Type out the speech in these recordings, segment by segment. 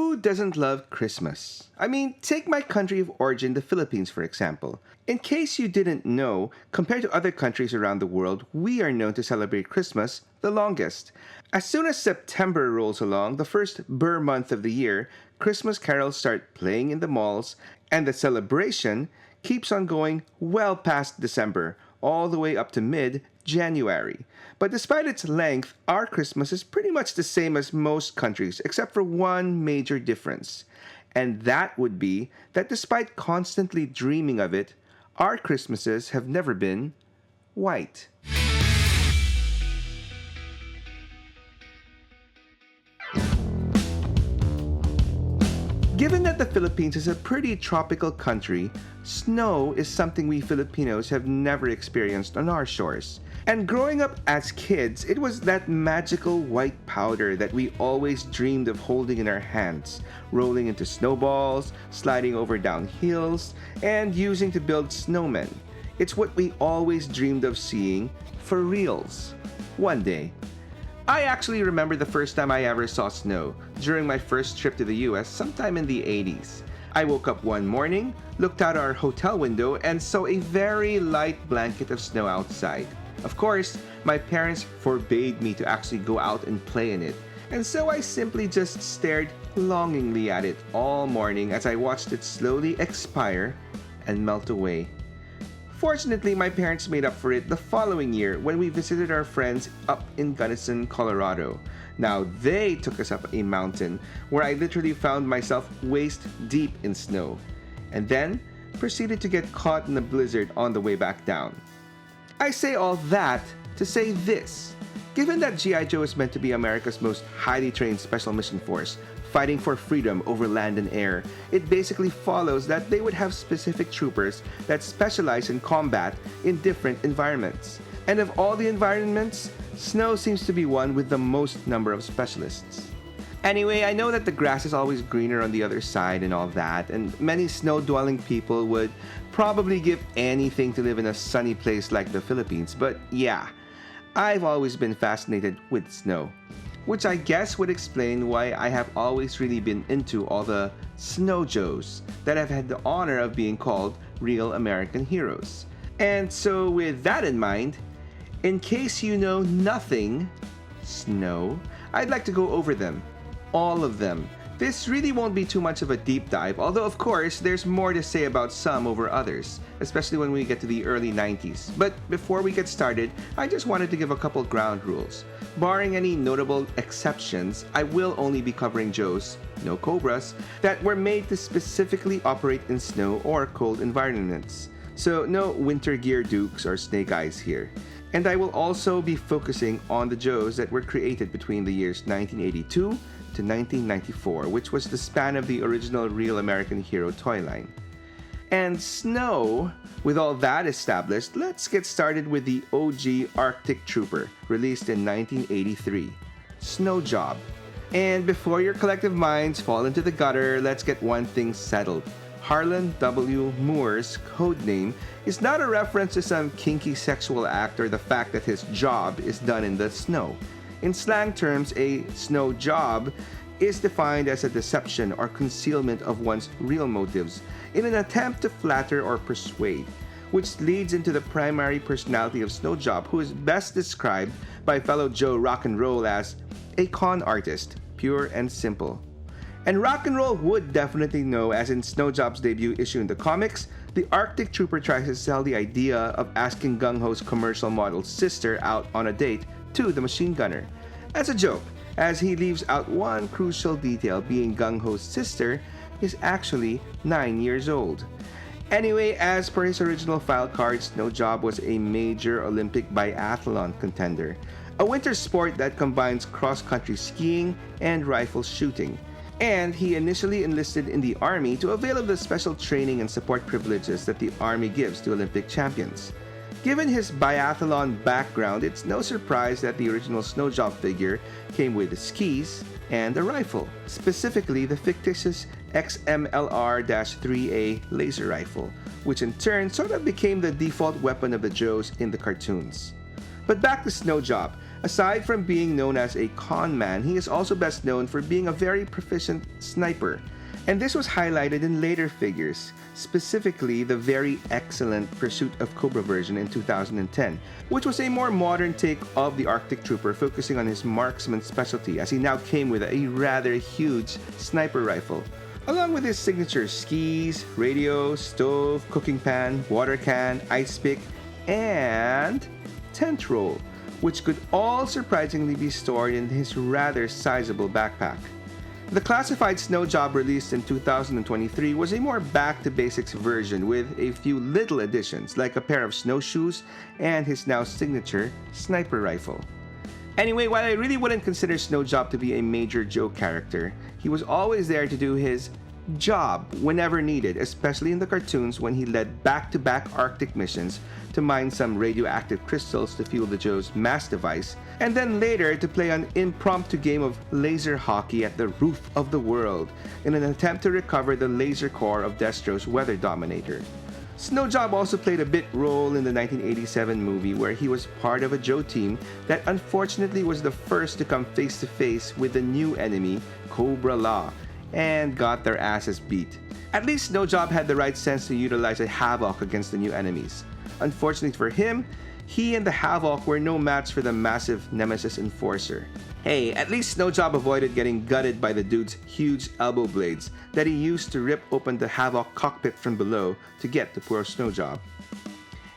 Who doesn't love Christmas? I mean, take my country of origin, the Philippines, for example. In case you didn't know, compared to other countries around the world, we are known to celebrate Christmas the longest. As soon as September rolls along, the first Burr month of the year, Christmas carols start playing in the malls, and the celebration keeps on going well past December, all the way up to mid-January. But despite its length, our Christmas is pretty much the same as most countries, except for one major difference. And that would be that despite constantly dreaming of it, our Christmases have never been white. Given that the Philippines is a pretty tropical country, snow is something we Filipinos have never experienced on our shores. And growing up as kids, it was that magical white powder that we always dreamed of holding in our hands, rolling into snowballs, sliding over down hills, and using to build snowmen. It's what we always dreamed of seeing for reals. One day. I actually remember the first time I ever saw snow, during my first trip to the US sometime in the 80s. I woke up one morning, looked out our hotel window, and saw a very light blanket of snow outside. Of course, my parents forbade me to actually go out and play in it, and so I simply just stared longingly at it all morning as I watched it slowly expire and melt away. Fortunately, my parents made up for it the following year when we visited our friends up in Gunnison, Colorado. Now, they took us up a mountain where I literally found myself waist deep in snow, and then proceeded to get caught in a blizzard on the way back down. I say all that to say this. Given that G.I. Joe is meant to be America's most highly trained special mission force, fighting for freedom over land and air, it basically follows that they would have specific troopers that specialize in combat in different environments. And of all the environments, snow seems to be one with the most number of specialists. Anyway, I know that the grass is always greener on the other side and all that, and many snow-dwelling people would probably give anything to live in a sunny place like the Philippines, but yeah, I've always been fascinated with snow. Which I guess would explain why I have always really been into all the snow joes that have had the honor of being called real American heroes. And so with that in mind, in case you know nothing snow, I'd like to go over them. All of them. This really won't be too much of a deep dive, although of course there's more to say about some over others, especially when we get to the early 90s. But before we get started, I just wanted to give a couple ground rules. Barring any notable exceptions, I will only be covering Joes, no Cobras, that were made to specifically operate in snow or cold environments. So no winter gear Dukes or Snake Eyes here. And I will also be focusing on the Joes that were created between the years 1982 to 1994, which was the span of the original Real American Hero toy line. And snow, with all that established, let's get started with the OG Arctic Trooper, released in 1983, Snow Job. And before your collective minds fall into the gutter, let's get one thing settled. Harlan W. Moore's codename is not a reference to some kinky sexual act or the fact that his job is done in the snow. In slang terms, a snow job is defined as a deception or concealment of one's real motives in an attempt to flatter or persuade, which leads into the primary personality of Snow Job, who is best described by fellow Joe Rock and Roll as a con artist, pure and simple. And Rock and Roll would definitely know, as in Snow Job's debut issue in the comics, the Arctic Trooper tries to sell the idea of asking Gung Ho's commercial model sister out on a date to the machine gunner. As a joke, as he leaves out one crucial detail, being Gung Ho's sister is actually 9 years old. Anyway, as per his original file card, Snow Job was a major Olympic biathlon contender, a winter sport that combines cross-country skiing and rifle shooting. And he initially enlisted in the Army to avail of the special training and support privileges that the Army gives to Olympic champions. Given his biathlon background, it's no surprise that the original Snow Job figure came with skis and a rifle, specifically the fictitious XMLR-3A laser rifle, which in turn sort of became the default weapon of the Joes in the cartoons. But back to Snow Job. Aside from being known as a con man, he is also best known for being a very proficient sniper. And this was highlighted in later figures, specifically the very excellent Pursuit of Cobra version in 2010, which was a more modern take of the Arctic Trooper, focusing on his marksman specialty, as he now came with a rather huge sniper rifle, along with his signature skis, radio, stove, cooking pan, water can, ice pick, and tent roll, which could all surprisingly be stored in his rather sizable backpack. The classified snow job released in 2023 was a more back-to-basics version with a few little additions, like a pair of snowshoes and his now signature sniper rifle. Anyway, while I really wouldn't consider Snow Job to be a major Joe character, he was always there to do his job whenever needed, especially in the cartoons when he led back-to-back Arctic missions to mine some radioactive crystals to fuel the Joe's mass device, and then later to play an impromptu game of laser hockey at the roof of the world in an attempt to recover the laser core of Destro's Weather Dominator. Snow Job also played a bit role in the 1987 movie where he was part of a Joe team that unfortunately was the first to come face to face with the new enemy, Cobra Law, and got their asses beat. At least Snow Job had the right sense to utilize a Havoc against the new enemies. Unfortunately for him, he and the Havoc were no match for the massive Nemesis Enforcer. Hey, at least Snow Job avoided getting gutted by the dude's huge elbow blades that he used to rip open the Havoc cockpit from below to get to poor Snow Job.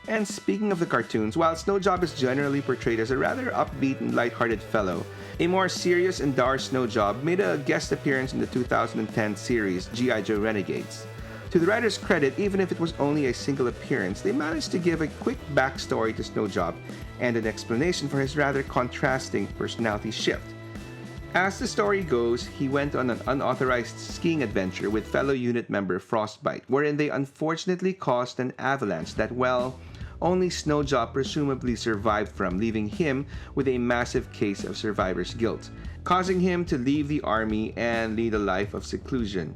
And speaking of the cartoons, while Snow Job is generally portrayed as a rather upbeat and lighthearted fellow, a more serious and dour Snow Job made a guest appearance in the 2010 series G.I. Joe Renegades. To the writer's credit, even if it was only a single appearance, they managed to give a quick backstory to Snow Job and an explanation for his rather contrasting personality shift. As the story goes, he went on an unauthorized skiing adventure with fellow unit member Frostbite, wherein they unfortunately caused an avalanche that, well, only Snow Job presumably survived from, leaving him with a massive case of survivor's guilt, causing him to leave the army and lead a life of seclusion.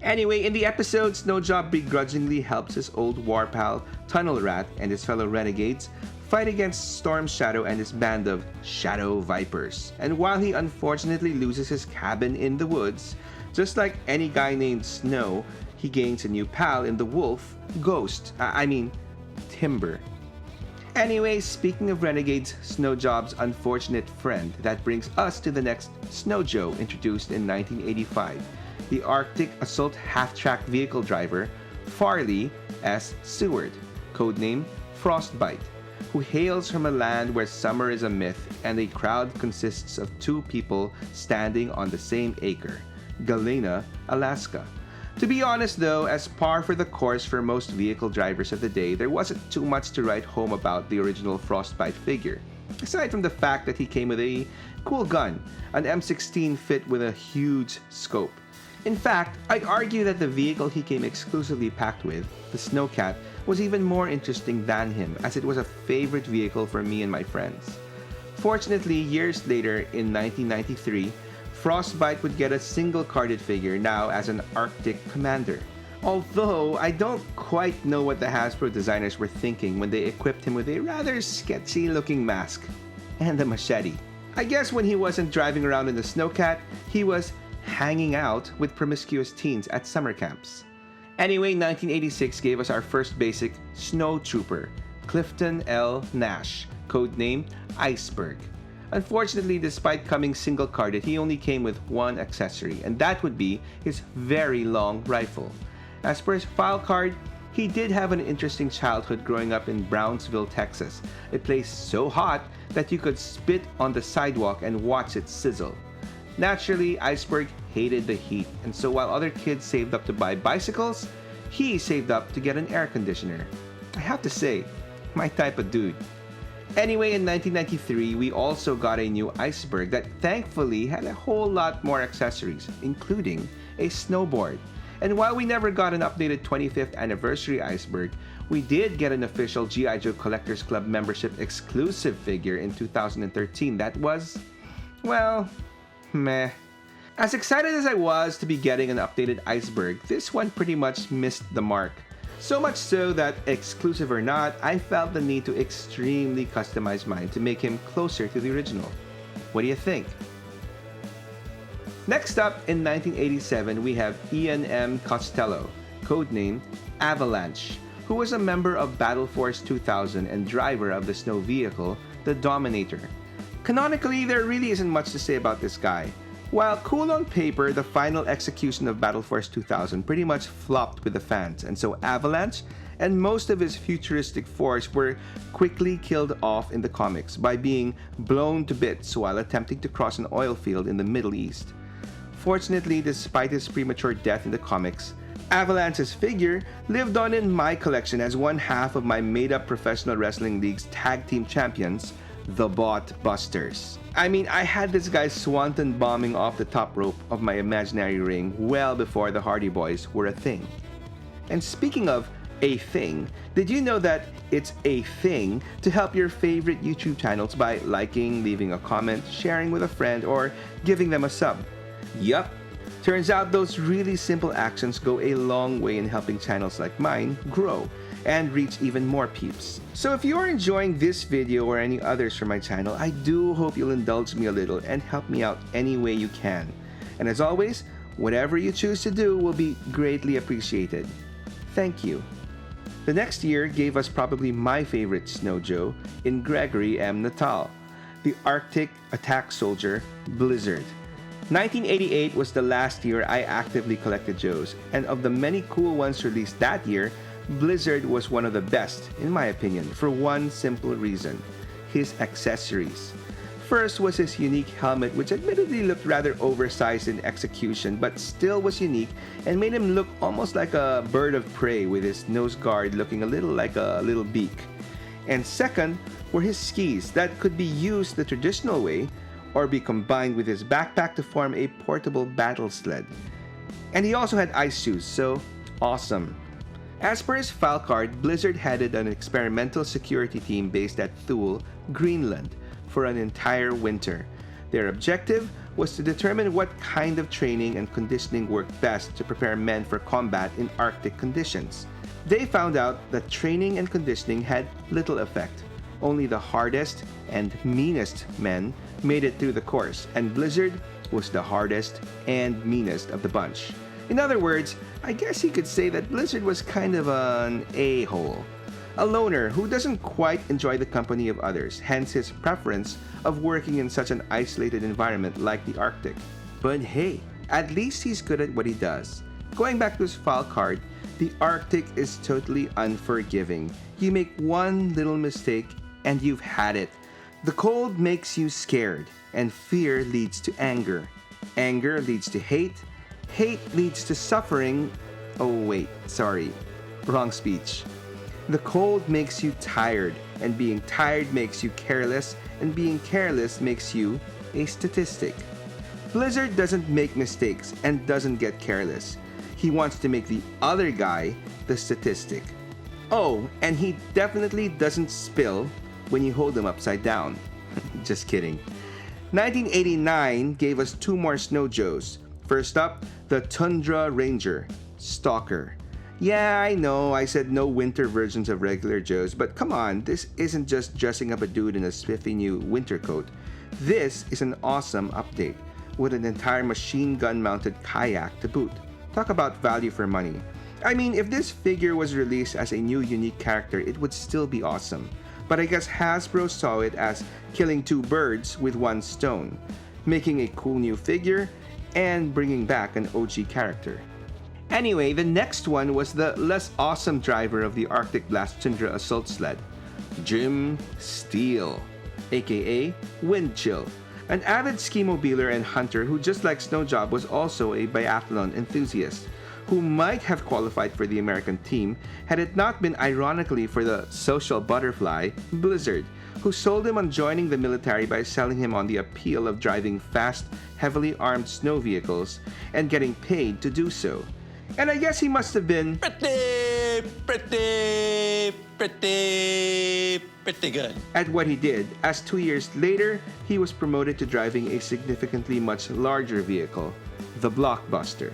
Anyway, in the episode, Snow Job begrudgingly helps his old war pal, Tunnel Rat, and his fellow renegades fight against Storm Shadow and his band of Shadow Vipers. And while he unfortunately loses his cabin in the woods, just like any guy named Snow, he gains a new pal in the wolf, Timber. Anyway, speaking of renegades, Snow Job's unfortunate friend, that brings us to the next Snow Joe introduced in 1985, the Arctic Assault Half-Track Vehicle driver, Farley S. Seward, codename Frostbite, who hails from a land where summer is a myth and the crowd consists of two people standing on the same acre, Galena, Alaska. To be honest though, as par for the course for most vehicle drivers of the day, there wasn't too much to write home about the original Frostbite figure, aside from the fact that he came with a cool gun, an M16 fit with a huge scope. In fact, I'd argue that the vehicle he came exclusively packed with, the Snowcat, was even more interesting than him, as it was a favorite vehicle for me and my friends. Fortunately, years later, in 1993, Frostbite would get a single-carded figure now as an Arctic commander. Although, I don't quite know what the Hasbro designers were thinking when they equipped him with a rather sketchy-looking mask and a machete. I guess when he wasn't driving around in the Snowcat, he was hanging out with promiscuous teens at summer camps. Anyway, 1986 gave us our first basic snow trooper, Clifton L. Nash, codename Iceberg. Unfortunately, despite coming single-carded, he only came with one accessory, and that would be his very long rifle. As per his file card, he did have an interesting childhood growing up in Brownsville, Texas, a place so hot that you could spit on the sidewalk and watch it sizzle. Naturally, Iceberg hated the heat, and so while other kids saved up to buy bicycles, he saved up to get an air conditioner. I have to say, my type of dude. Anyway, in 1993, we also got a new Iceberg that thankfully had a whole lot more accessories, including a snowboard. And while we never got an updated 25th anniversary Iceberg, we did get an official G.I. Joe Collectors Club membership exclusive figure in 2013 that was, well, meh. As excited as I was to be getting an updated Iceberg, this one pretty much missed the mark. So much so that, exclusive or not, I felt the need to extremely customize mine to make him closer to the original. What do you think? Next up, in 1987, we have Ian M. Costello, codename Avalanche, who was a member of Battle Force 2000 and driver of the snow vehicle, the Dominator. Canonically, there really isn't much to say about this guy. While cool on paper, the final execution of Battle Force 2000 pretty much flopped with the fans, and so Avalanche and most of his futuristic force were quickly killed off in the comics by being blown to bits while attempting to cross an oil field in the Middle East. Fortunately, despite his premature death in the comics, Avalanche's figure lived on in my collection as one half of my made-up Professional Wrestling League's tag team champions, the Bot Busters. I mean, I had this guy swanton bombing off the top rope of my imaginary ring well before the Hardy Boys were a thing. And speaking of a thing, did you know that it's a thing to help your favorite YouTube channels by liking, leaving a comment, sharing with a friend, or giving them a sub? Yup. Turns out those really simple actions go a long way in helping channels like mine grow and reach even more peeps. So if you're enjoying this video or any others from my channel, I do hope you'll indulge me a little and help me out any way you can. And as always, whatever you choose to do will be greatly appreciated. Thank you. The next year gave us probably my favorite Snow Joe in Gregory M. Natal, the Arctic attack soldier Blizzard. 1988 was the last year I actively collected Joes, and of the many cool ones released that year, Blizzard was one of the best, in my opinion, for one simple reason: his accessories. First was his unique helmet, which admittedly looked rather oversized in execution, but still was unique and made him look almost like a bird of prey, with his nose guard looking a little like a little beak. And second were his skis that could be used the traditional way or be combined with his backpack to form a portable battle sled. And he also had ice shoes, so awesome. As per his file card, Blizzard headed an experimental security team based at Thule, Greenland, for an entire winter. Their objective was to determine what kind of training and conditioning worked best to prepare men for combat in Arctic conditions. They found out that training and conditioning had little effect. Only the hardest and meanest men made it through the course, and Blizzard was the hardest and meanest of the bunch. In other words, I guess you could say that Blizzard was kind of an a-hole. A loner who doesn't quite enjoy the company of others, hence his preference of working in such an isolated environment like the Arctic. But hey, at least he's good at what he does. Going back to his file card, the Arctic is totally unforgiving. You make one little mistake and you've had it. The cold makes you scared, and fear leads to anger. Anger leads to hate. Hate leads to suffering. Oh wait, sorry, wrong speech. The cold makes you tired, and being tired makes you careless, and being careless makes you a statistic. Blizzard doesn't make mistakes and doesn't get careless. He wants to make the other guy the statistic. Oh, and he definitely doesn't spill when you hold him upside down. Just kidding. 1989 gave us two more Snow Joes. First up, the Tundra Ranger, Stalker. Yeah, I know I said no winter versions of regular Joes, but come on, this isn't just dressing up a dude in a spiffy new winter coat. This is an awesome update, with an entire machine gun mounted kayak to boot. Talk about value for money. I mean, if this figure was released as a new unique character, it would still be awesome. But I guess Hasbro saw it as killing two birds with one stone, making a cool new figure and bringing back an OG character. Anyway, the next one was the less awesome driver of the Arctic Blast Tundra Assault Sled, Jim Steele, aka Windchill, an avid ski-mobiler and hunter who, just like Snowjob, was also a biathlon enthusiast, who might have qualified for the American team had it not been ironically for the social butterfly, Blizzard, who sold him on joining the military by selling him on the appeal of driving fast, heavily armed snow vehicles and getting paid to do so. And I guess he must have been pretty good at what he did, as 2 years later, he was promoted to driving a significantly much larger vehicle, the Blockbuster.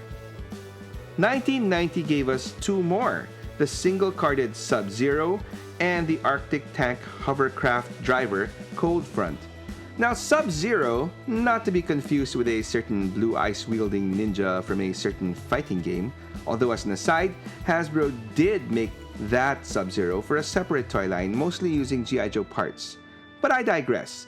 1990 gave us two more, the single-carded Sub-Zero, and the Arctic tank hovercraft driver Cold Front. Now, Sub-Zero, not to be confused with a certain blue ice-wielding ninja from a certain fighting game, although as an aside, Hasbro did make that Sub-Zero for a separate toy line, mostly using G.I. Joe parts. But I digress.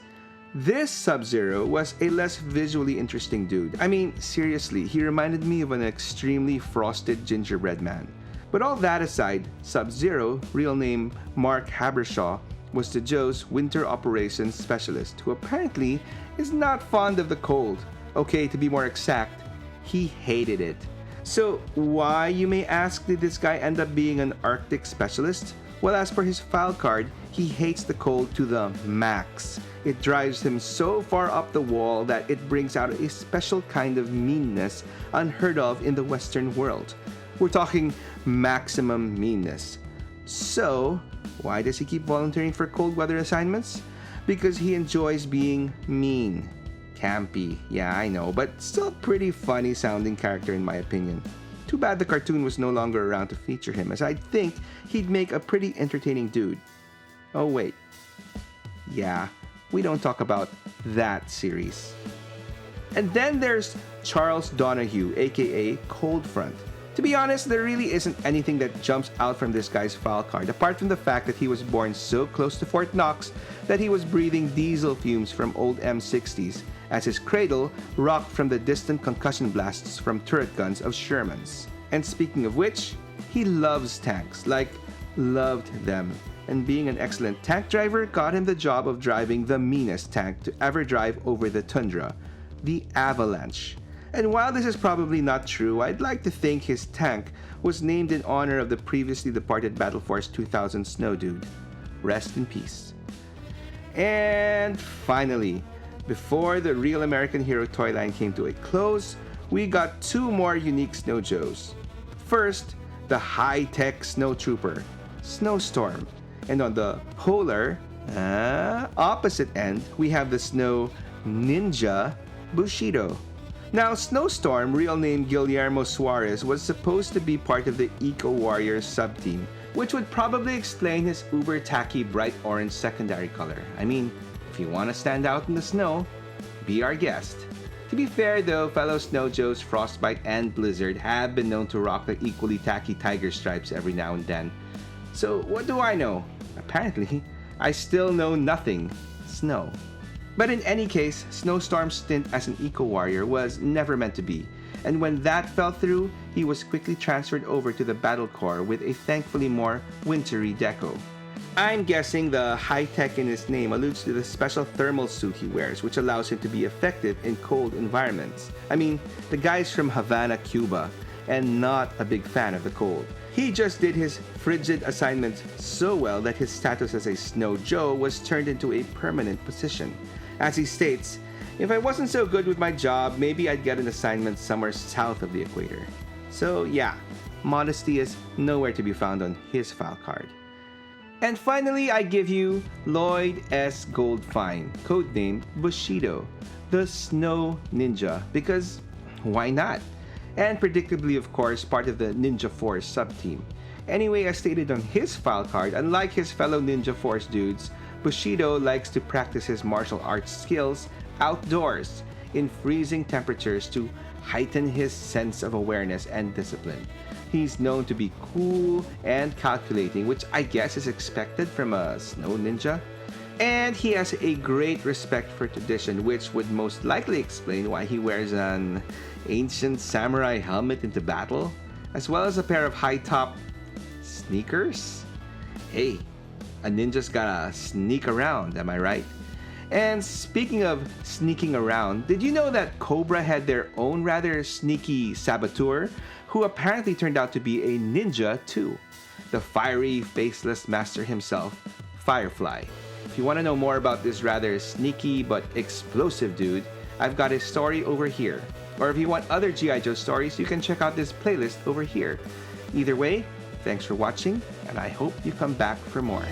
This Sub-Zero was a less visually interesting dude. I mean, seriously, he reminded me of an extremely frosted gingerbread man. But all that aside, Sub-Zero, real name Mark Habershaw, was the JOES Winter Operations Specialist, who apparently is not fond of the cold. Okay, to be more exact, he hated it. So why, you may ask, did this guy end up being an Arctic specialist? Well, as per his file card, he hates the cold to the max. It drives him so far up the wall that it brings out a special kind of meanness unheard of in the Western world. We're talking maximum meanness. So, why does he keep volunteering for cold weather assignments? Because he enjoys being mean. Campy, yeah, I know, but still pretty funny sounding character in my opinion. Too bad the cartoon was no longer around to feature him, as I'd think he'd make a pretty entertaining dude. Oh wait. Yeah, we don't talk about that series. And then there's Charles Donahue, aka Cold Front. To be honest, there really isn't anything that jumps out from this guy's file card, apart from the fact that he was born so close to Fort Knox that he was breathing diesel fumes from old M60s, as his cradle rocked from the distant concussion blasts from turret guns of Shermans. And speaking of which, he loves tanks, like loved them. And being an excellent tank driver got him the job of driving the meanest tank to ever drive over the tundra, the Avalanche. And while this is probably not true, I'd like to think his tank was named in honor of the previously departed Battle Force 2000 Snow Dude. Rest in peace. And finally, before the Real American Hero toy line came to a close, we got two more unique Snow Joes. First, the high-tech Snow Trooper, Snowstorm. And on the polar, opposite end, we have the Snow Ninja, Bushido. Now, Snowstorm, real name Guillermo Suarez, was supposed to be part of the Eco Warriors sub-team, which would probably explain his uber tacky bright orange secondary color. I mean, if you want to stand out in the snow, be our guest. To be fair though, fellow Snow Joes Frostbite and Blizzard have been known to rock the equally tacky tiger stripes every now and then. So what do I know? Apparently, I still know nothing. Snow. But in any case, Snowstorm's stint as an eco-warrior was never meant to be, and when that fell through, he was quickly transferred over to the Battle Corps with a thankfully more wintry deco. I'm guessing the high-tech in his name alludes to the special thermal suit he wears, which allows him to be effective in cold environments. I mean, the guy's from Havana, Cuba, and not a big fan of the cold. He just did his frigid assignments so well that his status as a Snow Joe was turned into a permanent position. As he states, if I wasn't so good with my job, maybe I'd get an assignment somewhere south of the equator. So yeah, modesty is nowhere to be found on his file card. And finally, I give you Lloyd S. Goldfine, codenamed Bushido, the Snow Ninja, because why not? And predictably, of course, part of the Ninja Force sub-team. Anyway, as stated on his file card, unlike his fellow Ninja Force dudes, Bushido likes to practice his martial arts skills outdoors in freezing temperatures to heighten his sense of awareness and discipline. He's known to be cool and calculating, which I guess is expected from a snow ninja. And he has a great respect for tradition, which would most likely explain why he wears an ancient samurai helmet into battle, as well as a pair of high-top sneakers. Hey, a ninja's gotta sneak around, am I right? And speaking of sneaking around, did you know that Cobra had their own rather sneaky saboteur, who apparently turned out to be a ninja too? The fiery, faceless master himself, Firefly. If you want to know more about this rather sneaky but explosive dude, I've got his story over here. Or if you want other G.I. Joe stories, you can check out this playlist over here. Either way, thanks for watching, and I hope you come back for more.